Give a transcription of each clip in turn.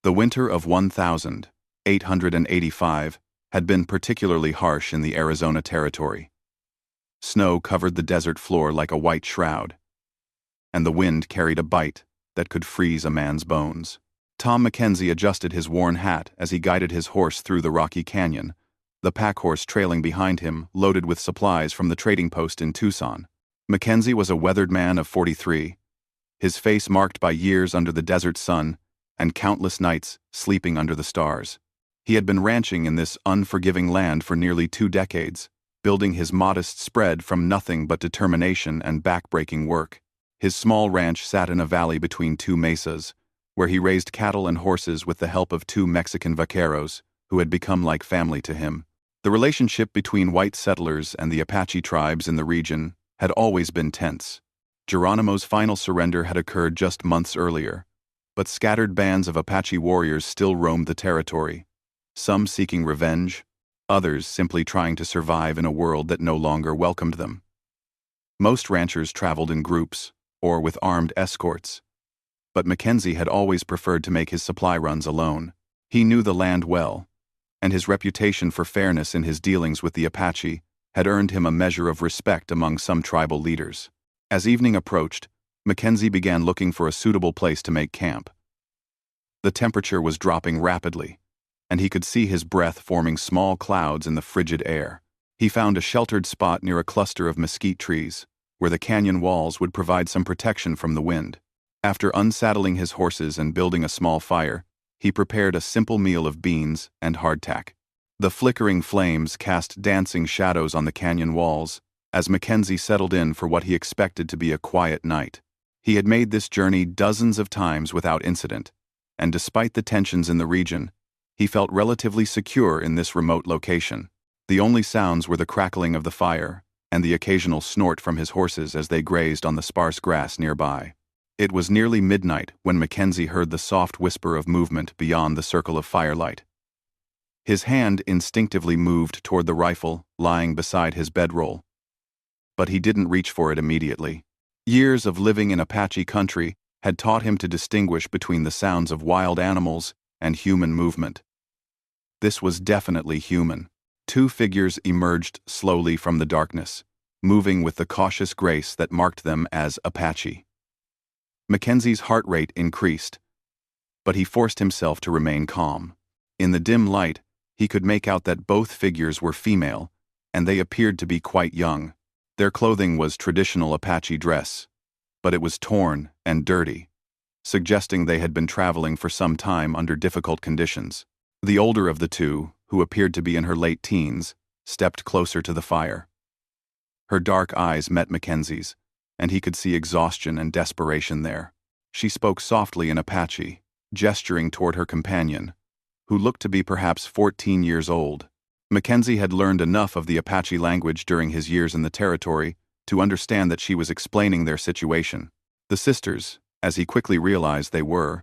The winter of 1885 had been particularly harsh in the Arizona Territory. Snow covered the desert floor like a white shroud, and the wind carried a bite that could freeze a man's bones. Tom Mackenzie adjusted his worn hat as he guided his horse through the rocky canyon, the pack horse trailing behind him, loaded with supplies from the trading post in Tucson. Mackenzie was a weathered man of 43, his face marked by years under the desert sun and countless nights sleeping under the stars. He had been ranching in this unforgiving land for nearly 2 decades, building his modest spread from nothing but determination and backbreaking work. His small ranch sat in a valley between 2 mesas, where he raised cattle and horses with the help of 2 Mexican vaqueros, who had become like family to him. The relationship between white settlers and the Apache tribes in the region had always been tense. Geronimo's final surrender had occurred just months earlier, but scattered bands of Apache warriors still roamed the territory, some seeking revenge, others simply trying to survive in a world that no longer welcomed them. Most ranchers traveled in groups, or with armed escorts, but Mackenzie had always preferred to make his supply runs alone. He knew the land well, and his reputation for fairness in his dealings with the Apache had earned him a measure of respect among some tribal leaders. As evening approached, Mackenzie began looking for a suitable place to make camp. The temperature was dropping rapidly, and he could see his breath forming small clouds in the frigid air. He found a sheltered spot near a cluster of mesquite trees, where the canyon walls would provide some protection from the wind. After unsaddling his horses and building a small fire, he prepared a simple meal of beans and hardtack. The flickering flames cast dancing shadows on the canyon walls as Mackenzie settled in for what he expected to be a quiet night. He had made this journey dozens of times without incident, and despite the tensions in the region, he felt relatively secure in this remote location. The only sounds were the crackling of the fire and the occasional snort from his horses as they grazed on the sparse grass nearby. It was nearly midnight when Mackenzie heard the soft whisper of movement beyond the circle of firelight. His hand instinctively moved toward the rifle lying beside his bedroll, but he didn't reach for it immediately. Years of living in Apache country had taught him to distinguish between the sounds of wild animals and human movement. This was definitely human. 2 figures emerged slowly from the darkness, moving with the cautious grace that marked them as Apache. Mackenzie's heart rate increased, but he forced himself to remain calm. In the dim light, he could make out that both figures were female, and they appeared to be quite young. Their clothing was traditional Apache dress, but it was torn and dirty, suggesting they had been traveling for some time under difficult conditions. The older of the 2, who appeared to be in her late teens, stepped closer to the fire. Her dark eyes met Mackenzie's, and he could see exhaustion and desperation there. She spoke softly in Apache, gesturing toward her companion, who looked to be perhaps 14 years old. Mackenzie had learned enough of the Apache language during his years in the territory to understand that she was explaining their situation. The sisters, as he quickly realized they were,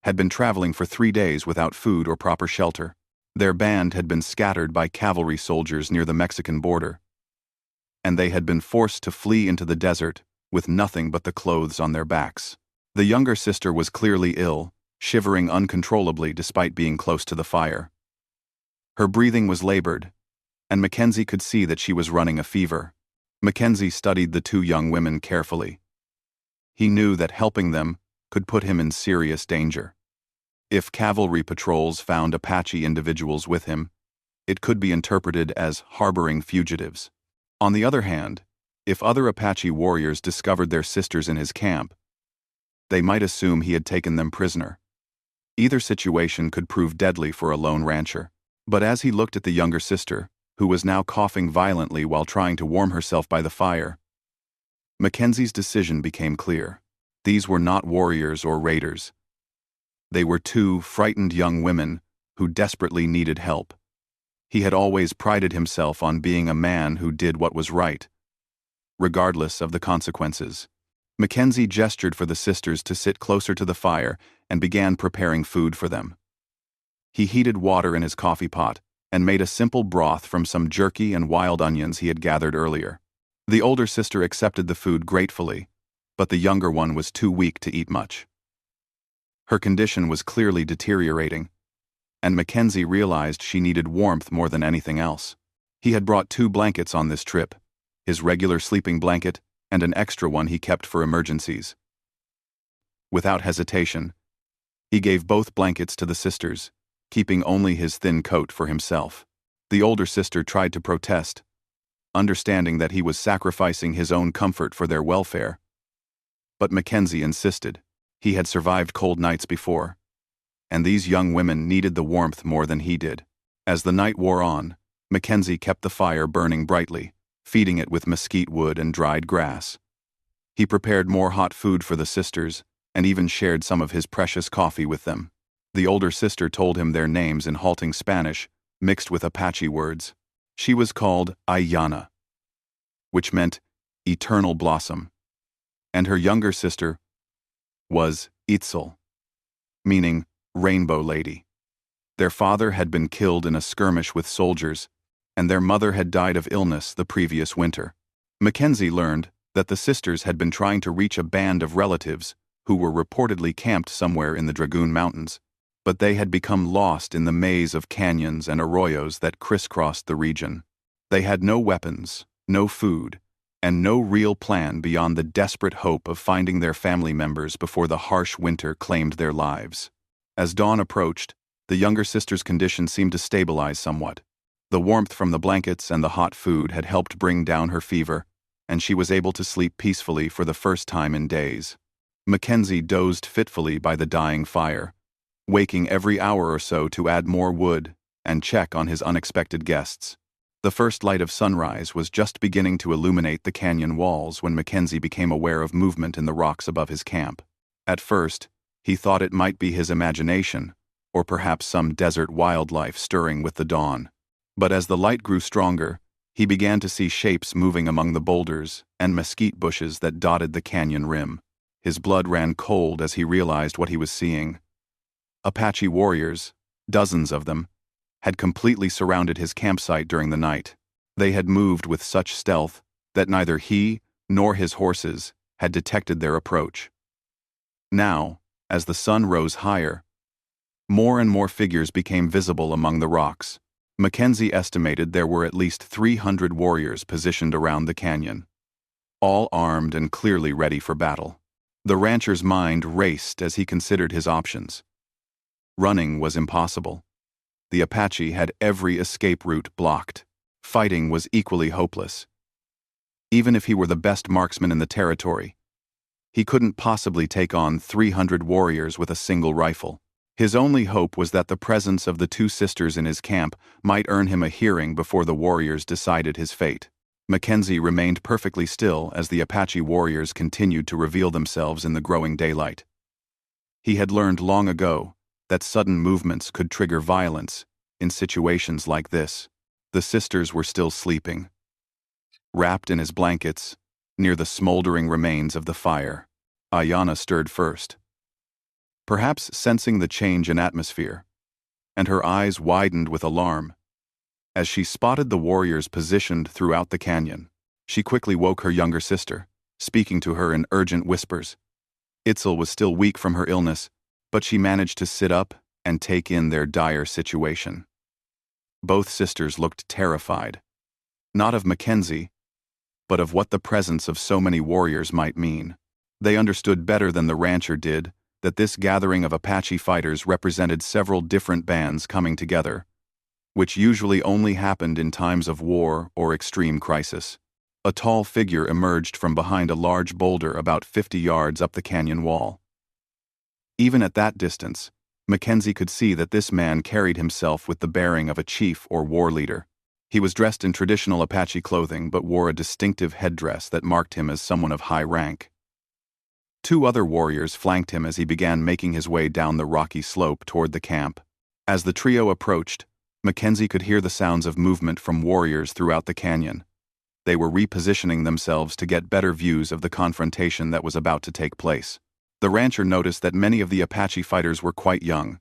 had been traveling for 3 days without food or proper shelter. Their band had been scattered by cavalry soldiers near the Mexican border, and they had been forced to flee into the desert with nothing but the clothes on their backs. The younger sister was clearly ill, shivering uncontrollably despite being close to the fire. Her breathing was labored, and Mackenzie could see that she was running a fever. Mackenzie studied the 2 young women carefully. He knew that helping them could put him in serious danger. If cavalry patrols found Apache individuals with him, it could be interpreted as harboring fugitives. On the other hand, if other Apache warriors discovered their sisters in his camp, they might assume he had taken them prisoner. Either situation could prove deadly for a lone rancher. But as he looked at the younger sister, who was now coughing violently while trying to warm herself by the fire, Mackenzie's decision became clear. These were not warriors or raiders. They were 2 frightened young women who desperately needed help. He had always prided himself on being a man who did what was right, regardless of the consequences. Mackenzie gestured for the sisters to sit closer to the fire and began preparing food for them. He heated water in his coffee pot and made a simple broth from some jerky and wild onions he had gathered earlier. The older sister accepted the food gratefully, but the younger one was too weak to eat much. Her condition was clearly deteriorating, and Mackenzie realized she needed warmth more than anything else. He had brought 2 blankets on this trip, his regular sleeping blanket and an extra one he kept for emergencies. Without hesitation, he gave both blankets to the sisters, keeping only his thin coat for himself. The older sister tried to protest, understanding that he was sacrificing his own comfort for their welfare. But Mackenzie insisted. He had survived cold nights before, and these young women needed the warmth more than he did. As the night wore on, Mackenzie kept the fire burning brightly, feeding it with mesquite wood and dried grass. He prepared more hot food for the sisters, and even shared some of his precious coffee with them. The older sister told him their names in halting Spanish, mixed with Apache words. She was called Ayana, which meant eternal blossom, and her younger sister was Itzel, meaning rainbow lady. Their father had been killed in a skirmish with soldiers, and their mother had died of illness the previous winter. Mackenzie learned that the sisters had been trying to reach a band of relatives who were reportedly camped somewhere in the Dragoon Mountains, but they had become lost in the maze of canyons and arroyos that crisscrossed the region. They had no weapons, no food, and no real plan beyond the desperate hope of finding their family members before the harsh winter claimed their lives. As dawn approached, the younger sister's condition seemed to stabilize somewhat. The warmth from the blankets and the hot food had helped bring down her fever, and she was able to sleep peacefully for the first time in days. Mackenzie dozed fitfully by the dying fire, waking every hour or so to add more wood and check on his unexpected guests. The first light of sunrise was just beginning to illuminate the canyon walls when Mackenzie became aware of movement in the rocks above his camp. At first, he thought it might be his imagination, or perhaps some desert wildlife stirring with the dawn. But as the light grew stronger, he began to see shapes moving among the boulders and mesquite bushes that dotted the canyon rim. His blood ran cold as he realized what he was seeing. Apache warriors, dozens of them, had completely surrounded his campsite during the night. They had moved with such stealth that neither he nor his horses had detected their approach. Now, as the sun rose higher, more and more figures became visible among the rocks. Mackenzie estimated there were at least 300 warriors positioned around the canyon, all armed and clearly ready for battle. The rancher's mind raced as he considered his options. Running was impossible. The Apache had every escape route blocked. Fighting was equally hopeless. Even if he were the best marksman in the territory, he couldn't possibly take on 300 warriors with a single rifle. His only hope was that the presence of the 2 sisters in his camp might earn him a hearing before the warriors decided his fate. Mackenzie remained perfectly still as the Apache warriors continued to reveal themselves in the growing daylight. He had learned long ago that sudden movements could trigger violence in situations like this. The sisters were still sleeping, wrapped in his blankets, near the smoldering remains of the fire. Ayana stirred first, perhaps sensing the change in atmosphere, and her eyes widened with alarm as she spotted the warriors positioned throughout the canyon. She quickly woke her younger sister, speaking to her in urgent whispers. Itzel was still weak from her illness, but she managed to sit up and take in their dire situation. Both sisters looked terrified, not of Mackenzie, but of what the presence of so many warriors might mean. They understood better than the rancher did that this gathering of Apache fighters represented several different bands coming together, which usually only happened in times of war or extreme crisis. A tall figure emerged from behind a large boulder about 50 yards up the canyon wall. Even at that distance, Mackenzie could see that this man carried himself with the bearing of a chief or war leader. He was dressed in traditional Apache clothing but wore a distinctive headdress that marked him as someone of high rank. 2 other warriors flanked him as he began making his way down the rocky slope toward the camp. As the trio approached, Mackenzie could hear the sounds of movement from warriors throughout the canyon. They were repositioning themselves to get better views of the confrontation that was about to take place. The rancher noticed that many of the Apache fighters were quite young,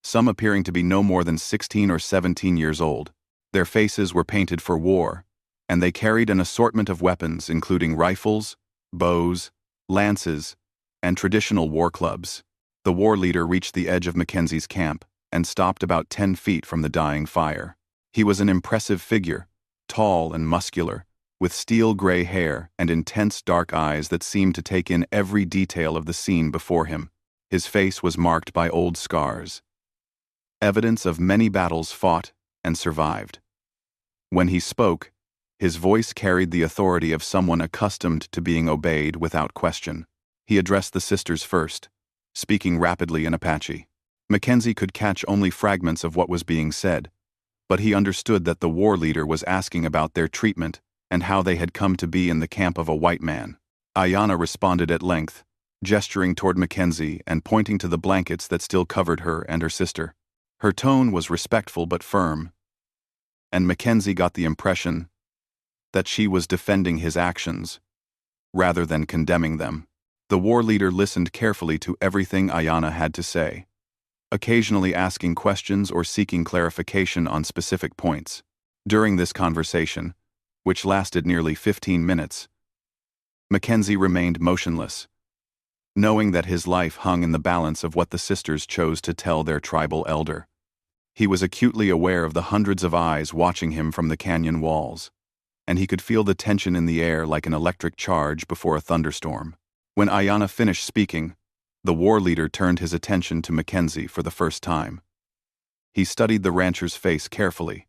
some appearing to be no more than 16 or 17 years old. Their faces were painted for war, and they carried an assortment of weapons including rifles, bows, lances, and traditional war clubs. The war leader reached the edge of Mackenzie's camp and stopped about 10 feet from the dying fire. He was an impressive figure, tall and muscular, with steel gray hair and intense dark eyes that seemed to take in every detail of the scene before him. His face was marked by old scars, evidence of many battles fought and survived. When he spoke, his voice carried the authority of someone accustomed to being obeyed without question. He addressed the sisters first, speaking rapidly in Apache. Mackenzie could catch only fragments of what was being said, but he understood that the war leader was asking about their treatment and how they had come to be in the camp of a white man. Ayanna responded at length, gesturing toward Mackenzie and pointing to the blankets that still covered her and her sister. Her tone was respectful but firm, and Mackenzie got the impression that she was defending his actions rather than condemning them. The war leader listened carefully to everything Ayanna had to say, occasionally asking questions or seeking clarification on specific points. During this conversation, which lasted nearly 15 minutes, Mackenzie remained motionless, knowing that his life hung in the balance of what the sisters chose to tell their tribal elder. He was acutely aware of the hundreds of eyes watching him from the canyon walls, and he could feel the tension in the air like an electric charge before a thunderstorm. When Ayanna finished speaking, the war leader turned his attention to Mackenzie for the first time. He studied the rancher's face carefully,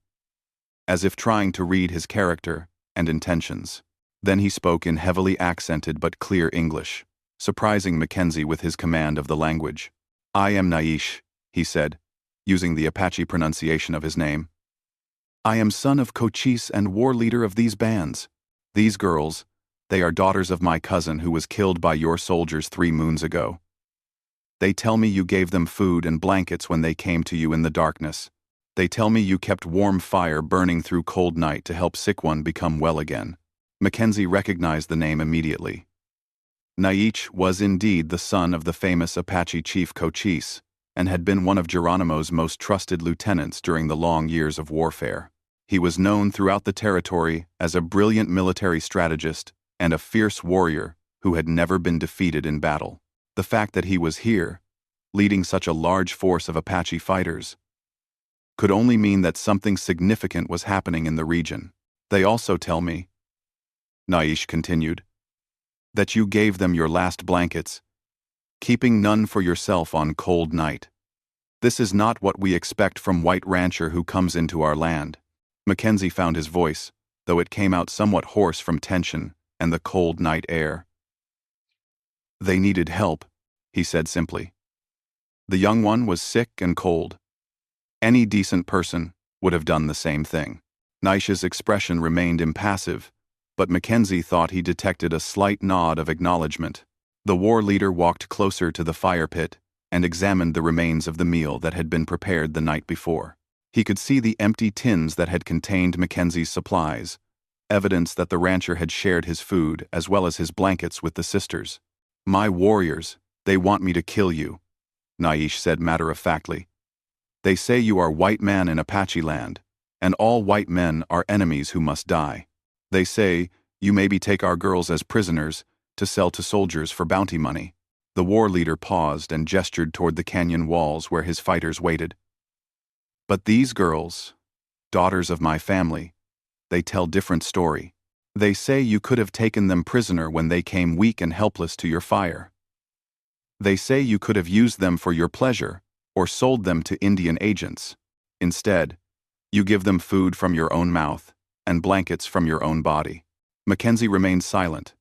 as if trying to read his character and intentions. Then he spoke in heavily accented but clear English, surprising Mackenzie with his command of the language. "I am Naish," he said, using the Apache pronunciation of his name. "I am son of Cochise and war leader of these bands. These girls, they are daughters of my cousin who was killed by your soldiers 3 moons ago. They tell me you gave them food and blankets when they came to you in the darkness. They tell me you kept warm fire burning through cold night to help sick one become well again." Mackenzie recognized the name immediately. Naish was indeed the son of the famous Apache chief Cochise, and had been one of Geronimo's most trusted lieutenants during the long years of warfare. He was known throughout the territory as a brilliant military strategist and a fierce warrior who had never been defeated in battle. The fact that he was here, leading such a large force of Apache fighters, could only mean that something significant was happening in the region. "They also tell me," Naish continued, "that you gave them your last blankets, keeping none for yourself on cold night. This is not what we expect from white rancher who comes into our land." Mackenzie found his voice, though it came out somewhat hoarse from tension and the cold night air. "They needed help," he said simply. "The young one was sick and cold. Any decent person would have done the same thing." Naish's expression remained impassive, but Mackenzie thought he detected a slight nod of acknowledgement. The war leader walked closer to the fire pit and examined the remains of the meal that had been prepared the night before. He could see the empty tins that had contained Mackenzie's supplies, evidence that the rancher had shared his food as well as his blankets with the sisters. "My warriors, they want me to kill you," Naish said matter-of-factly. "They say you are white man in Apache land, and all white men are enemies who must die. They say you maybe take our girls as prisoners to sell to soldiers for bounty money." The war leader paused and gestured toward the canyon walls where his fighters waited. "But these girls, daughters of my family, they tell different story. They say you could have taken them prisoner when they came weak and helpless to your fire. They say you could have used them for your pleasure or sold them to Indian agents. Instead, you give them food from your own mouth and blankets from your own body." Mackenzie remained silent,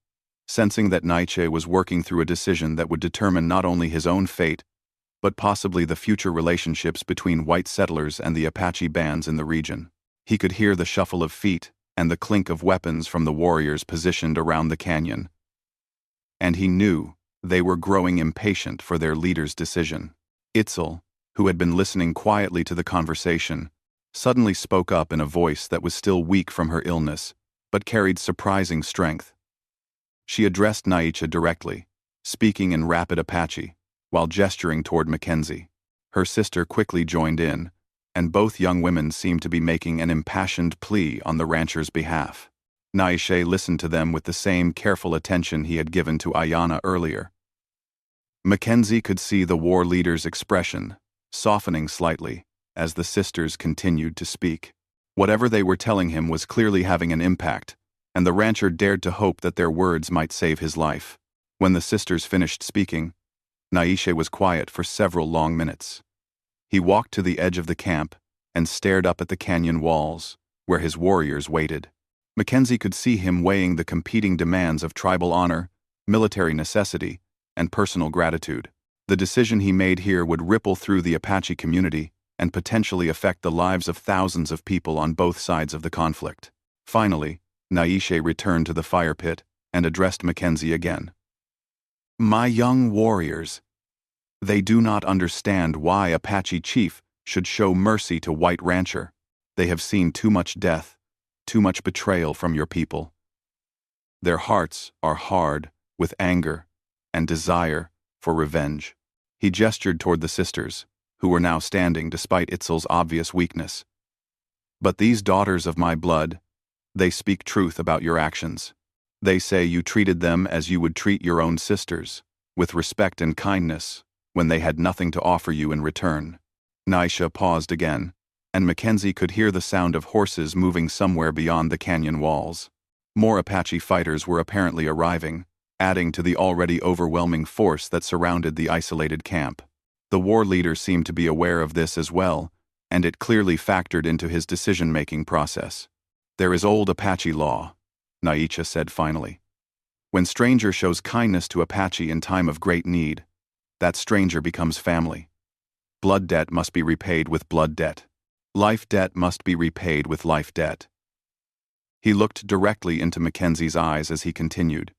sensing that Naiche was working through a decision that would determine not only his own fate, but possibly the future relationships between white settlers and the Apache bands in the region. He could hear the shuffle of feet and the clink of weapons from the warriors positioned around the canyon. And he knew they were growing impatient for their leader's decision. Itzel, who had been listening quietly to the conversation, suddenly spoke up in a voice that was still weak from her illness, but carried surprising strength. She addressed Naicha directly, speaking in rapid Apache, while gesturing toward Mackenzie. Her sister quickly joined in, and both young women seemed to be making an impassioned plea on the rancher's behalf. Naiche listened to them with the same careful attention he had given to Ayanna earlier. Mackenzie could see the war leader's expression, softening slightly, as the sisters continued to speak. Whatever they were telling him was clearly having an impact, and the rancher dared to hope that their words might save his life. When the sisters finished speaking, Naisha was quiet for several long minutes. He walked to the edge of the camp and stared up at the canyon walls, where his warriors waited. Mackenzie could see him weighing the competing demands of tribal honor, military necessity, and personal gratitude. The decision he made here would ripple through the Apache community and potentially affect the lives of thousands of people on both sides of the conflict. Finally, Naisha returned to the fire pit and addressed Mackenzie again. "My young warriors, they do not understand why Apache chief should show mercy to white rancher. They have seen too much death, too much betrayal from your people. Their hearts are hard with anger and desire for revenge." He gestured toward the sisters, who were now standing despite Itzel's obvious weakness. "But these daughters of my blood, they speak truth about your actions. They say you treated them as you would treat your own sisters, with respect and kindness, when they had nothing to offer you in return." Naisha paused again, and Mackenzie could hear the sound of horses moving somewhere beyond the canyon walls. More Apache fighters were apparently arriving, adding to the already overwhelming force that surrounded the isolated camp. The war leader seemed to be aware of this as well, and it clearly factored into his decision-making process. "There is old Apache law," Naisha said finally. "When stranger shows kindness to Apache in time of great need, that stranger becomes family. Blood debt must be repaid with blood debt. Life debt must be repaid with life debt." He looked directly into Mackenzie's eyes as he continued.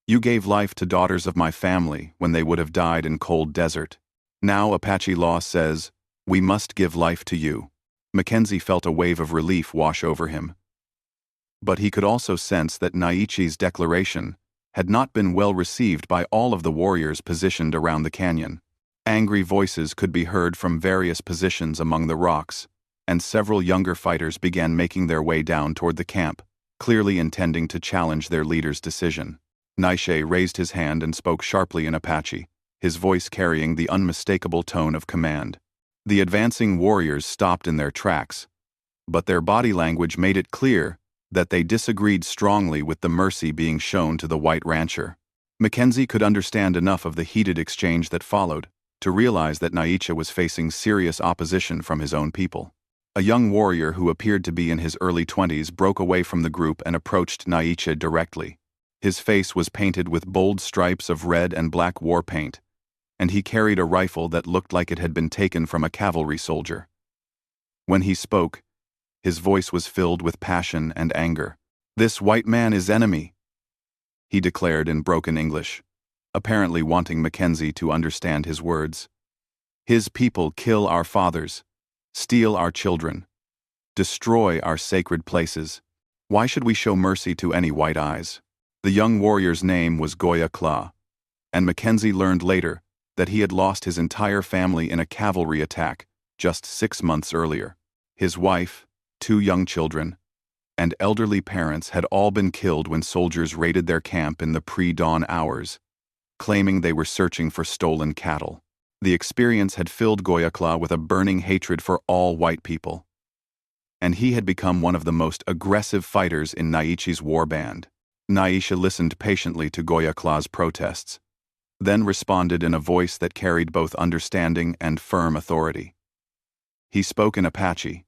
"You gave life to daughters of my family when they would have died in cold desert. Now Apache law says, we must give life to you." Mackenzie felt a wave of relief wash over him. But he could also sense that Naichi's declaration had not been well received by all of the warriors positioned around the canyon. Angry voices could be heard from various positions among the rocks, and several younger fighters began making their way down toward the camp, clearly intending to challenge their leader's decision. Naisha raised his hand and spoke sharply in Apache, his voice carrying the unmistakable tone of command. The advancing warriors stopped in their tracks, but their body language made it clear that they disagreed strongly with the mercy being shown to the white rancher. Mackenzie could understand enough of the heated exchange that followed to realize that Naisha was facing serious opposition from his own people. A young warrior who appeared to be in his early 20s broke away from the group and approached Naisha directly. His face was painted with bold stripes of red and black war paint, and he carried a rifle that looked like it had been taken from a cavalry soldier. When he spoke, his voice was filled with passion and anger. "This white man is enemy," he declared in broken English, apparently wanting Mackenzie to understand his words. "His people kill our fathers, steal our children, destroy our sacred places. Why should we show mercy to any white eyes?" The young warrior's name was Goya Kla, and Mackenzie learned later that he had lost his entire family in a cavalry attack just 6 months earlier. His wife, 2 young children, and elderly parents had all been killed when soldiers raided their camp in the pre-dawn hours, claiming they were searching for stolen cattle. The experience had filled Goya Kla with a burning hatred for all white people, and he had become one of the most aggressive fighters in Naichi's war band. Naisha listened patiently to Goya Kla's protests, then responded in a voice that carried both understanding and firm authority. He spoke in Apache,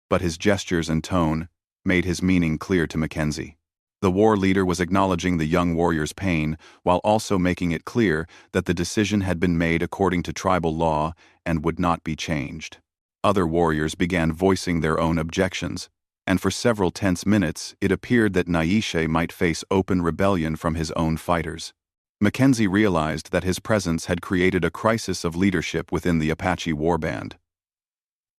but his gestures and tone made his meaning clear to Mackenzie. The war leader was acknowledging the young warrior's pain while also making it clear that the decision had been made according to tribal law and would not be changed. Other warriors began voicing their own objections, and for several tense minutes it appeared that Naisha might face open rebellion from his own fighters. Mackenzie realized that his presence had created a crisis of leadership within the Apache warband.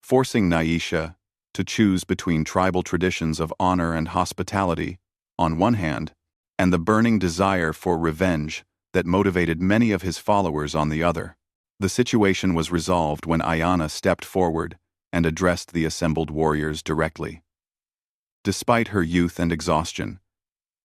Forcing Naisha to choose between tribal traditions of honor and hospitality, on one hand, and the burning desire for revenge that motivated many of his followers on the other. The situation was resolved when Ayana stepped forward and addressed the assembled warriors directly. Despite her youth and exhaustion,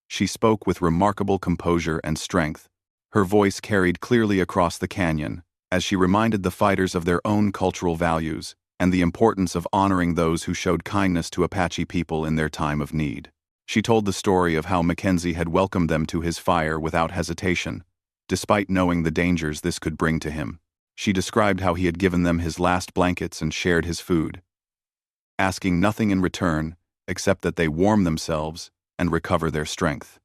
she spoke with remarkable composure and strength, Her voice carried clearly across the canyon, as she reminded the fighters of their own cultural values and the importance of honoring those who showed kindness to Apache people in their time of need. She told the story of how Mackenzie had welcomed them to his fire without hesitation, despite knowing the dangers this could bring to him. She described how he had given them his last blankets and shared his food, asking nothing in return except that they warm themselves and recover their strength.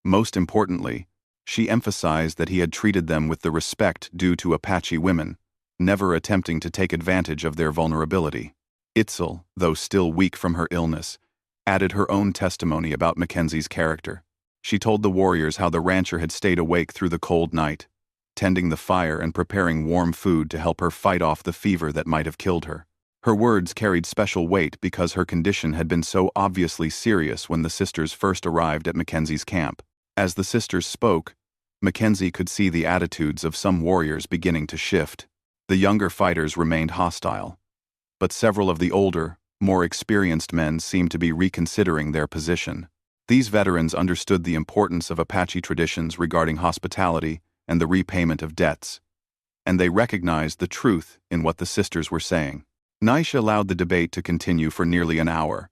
Most importantly, she emphasized that he had treated them with the respect due to Apache women, never attempting to take advantage of their vulnerability. Itzel, though still weak from her illness, added her own testimony about Mackenzie's character. She told the warriors how the rancher had stayed awake through the cold night, tending the fire and preparing warm food to help her fight off the fever that might have killed her. Her words carried special weight because her condition had been so obviously serious when the sisters first arrived at Mackenzie's camp. As the sisters spoke, Mackenzie could see the attitudes of some warriors beginning to shift. The younger fighters remained hostile, but several of the older, more experienced men seemed to be reconsidering their position. These veterans understood the importance of Apache traditions regarding hospitality and the repayment of debts, and they recognized the truth in what the sisters were saying. Naish allowed the debate to continue for nearly an hour,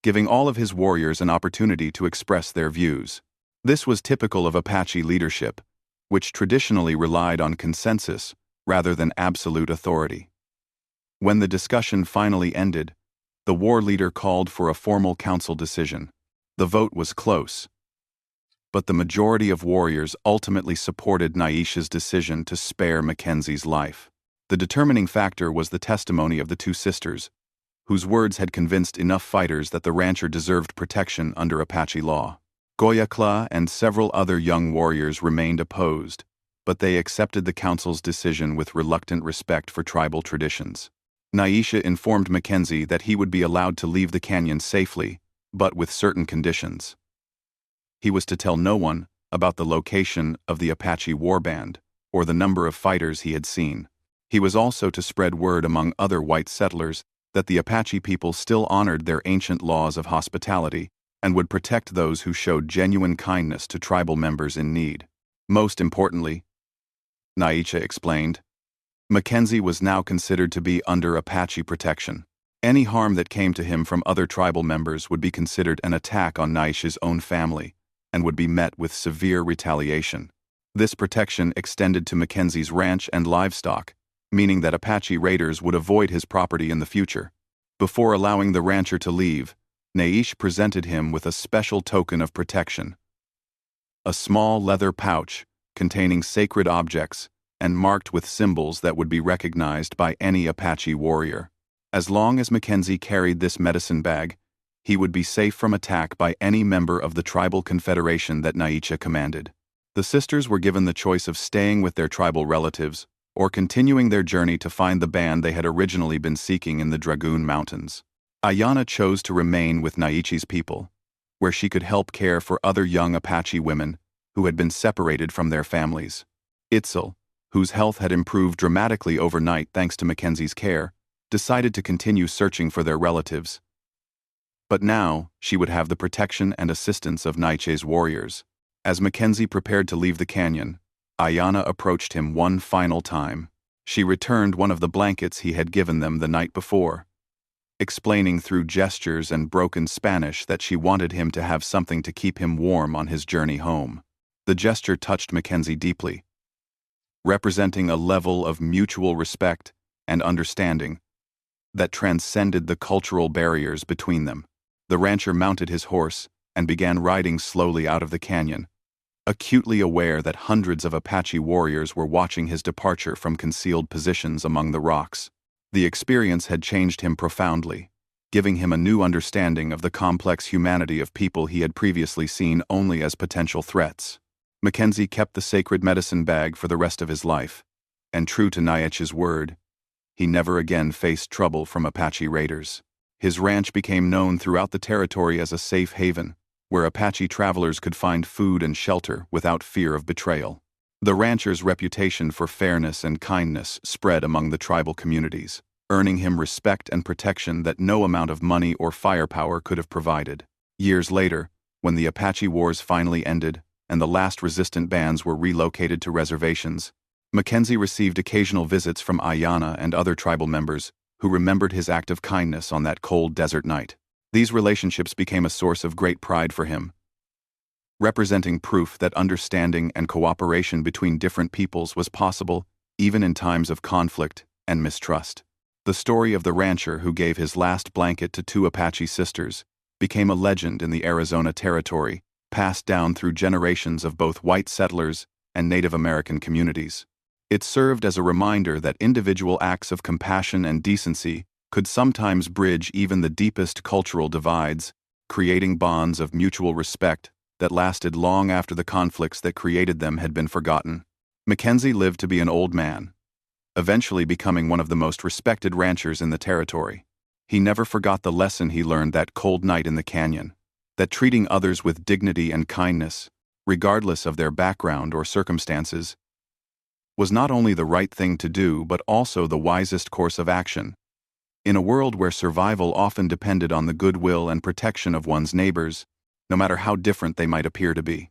giving all of his warriors an opportunity to express their views. This was typical of Apache leadership, which traditionally relied on consensus rather than absolute authority. When the discussion finally ended, the war leader called for a formal council decision. The vote was close, but the majority of warriors ultimately supported Naish's decision to spare Mackenzie's life. The determining factor was the testimony of the two sisters, whose words had convinced enough fighters that the rancher deserved protection under Apache law. Goyakla and several other young warriors remained opposed, but they accepted the council's decision with reluctant respect for tribal traditions. Naisha informed Mackenzie that he would be allowed to leave the canyon safely, but with certain conditions. He was to tell no one about the location of the Apache warband or the number of fighters he had seen. He was also to spread word among other white settlers that the Apache people still honored their ancient laws of hospitality and would protect those who showed genuine kindness to tribal members in need. Most importantly, Naisha explained, Mackenzie was now considered to be under Apache protection. Any harm that came to him from other tribal members would be considered an attack on Naisha's own family and would be met with severe retaliation. This protection extended to Mackenzie's ranch and livestock, meaning that Apache raiders would avoid his property in the future. Before allowing the rancher to leave, Naish presented him with a special token of protection. A small leather pouch containing sacred objects and marked with symbols that would be recognized by any Apache warrior. As long as Mackenzie carried this medicine bag, he would be safe from attack by any member of the tribal confederation that Naicha commanded. The sisters were given the choice of staying with their tribal relatives or continuing their journey to find the band they had originally been seeking in the Dragoon Mountains. Ayana chose to remain with Naichi's people, where she could help care for other young Apache women who had been separated from their families. Itzel, whose health had improved dramatically overnight thanks to Mackenzie's care, decided to continue searching for their relatives. But now, she would have the protection and assistance of Naiche's warriors. As Mackenzie prepared to leave the canyon, Ayana approached him one final time. She returned one of the blankets he had given them the night before, explaining through gestures and broken Spanish that she wanted him to have something to keep him warm on his journey home. The gesture touched Mackenzie deeply, representing a level of mutual respect and understanding that transcended the cultural barriers between them. The rancher mounted his horse and began riding slowly out of the canyon, acutely aware that hundreds of Apache warriors were watching his departure from concealed positions among the rocks. The experience had changed him profoundly, giving him a new understanding of the complex humanity of people he had previously seen only as potential threats. Mackenzie kept the sacred medicine bag for the rest of his life, and true to Naich's word, he never again faced trouble from Apache raiders. His ranch became known throughout the territory as a safe haven, where Apache travelers could find food and shelter without fear of betrayal. The rancher's reputation for fairness and kindness spread among the tribal communities, earning him respect and protection that no amount of money or firepower could have provided. Years later, when the Apache Wars finally ended and the last resistant bands were relocated to reservations. Mackenzie received occasional visits from Ayanna and other tribal members, who remembered his act of kindness on that cold desert night. These relationships became a source of great pride for him, representing proof that understanding and cooperation between different peoples was possible, even in times of conflict and mistrust. The story of the rancher who gave his last blanket to two Apache sisters became a legend in the Arizona Territory, passed down through generations of both white settlers and Native American communities. It served as a reminder that individual acts of compassion and decency could sometimes bridge even the deepest cultural divides, creating bonds of mutual respect that lasted long after the conflicts that created them had been forgotten. Mackenzie lived to be an old man, eventually becoming one of the most respected ranchers in the territory. He never forgot the lesson he learned that cold night in the canyon, that treating others with dignity and kindness, regardless of their background or circumstances, was not only the right thing to do but also the wisest course of action. In a world where survival often depended on the goodwill and protection of one's neighbors, no matter how different they might appear to be.